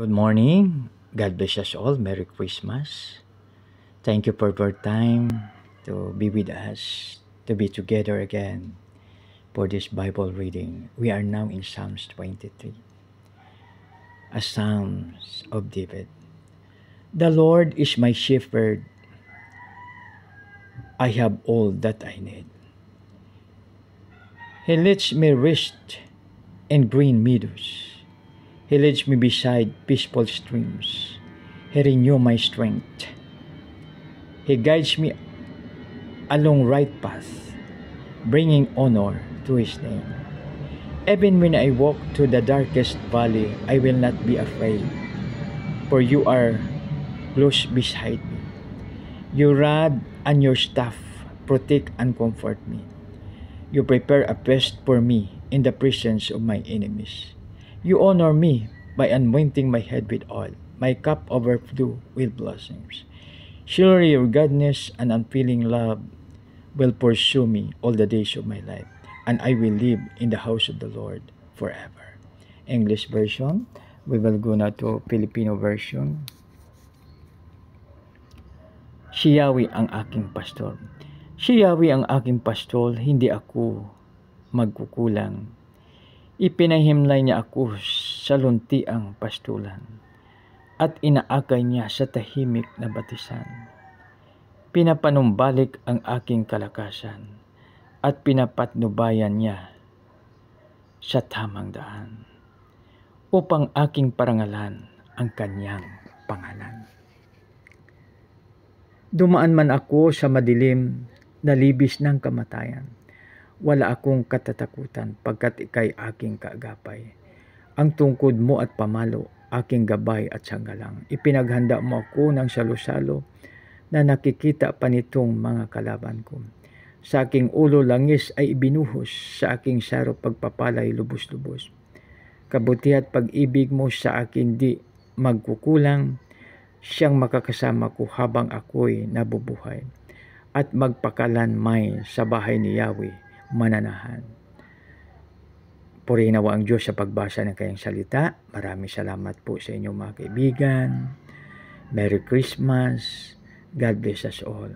Good morning. God bless us all. Merry Christmas. Thank you for your time to be with us, to be together again for this Bible reading. We are now in Psalms 23, a Psalms of David. The Lord is my shepherd. I have all that I need. He lets me rest in green meadows. He leads me beside peaceful streams. He renews my strength. He guides me along right path, bringing honor to His name. Even when I walk through the darkest valley, I will not be afraid, for you are close beside me. Your rod and your staff protect and comfort me. You prepare a feast for me in the presence of my enemies. You honor me by anointing my head with oil. My cup overflows with blessings. Surely your goodness and unfailing love will pursue me all the days of my life, and I will live in the house of the Lord forever. English version. We will go now to Filipino version. Si Yahweh ang aking pastor. Si Yahweh ang aking pastor, hindi ako magkukulang. Ipinahimlay niya ako sa luntiang pastulan at inaakay niya sa tahimik na batisan. Pinapanumbalik ang aking kalakasan at pinapatnubayan niya sa tamang daan upang aking parangalan ang kanyang pangalan. Dumaan man ako sa madilim na libis ng kamatayan, wala akong katatakutan pagkat ika'y aking kaagapay. Ang tungkod mo at pamalo, aking gabay at sanggalang. Ipinaghanda mo ako ng salo-salo na nakikita pa nitong mga kalaban ko. Sa aking ulo langis ay ibinuhos, sa aking saro pagpapalay lubos-lubos. Kabuti at pag-ibig mo sa akin di magkukulang, siyang makakasama ko habang ako'y nabubuhay. At magpakalanmay sa bahay ni Yahweh mananahan. Purihin nawa ang Diyos sa pagbasa ng kanyang salita. Maraming salamat po sa inyo mga kaibigan. Merry Christmas. God bless us all.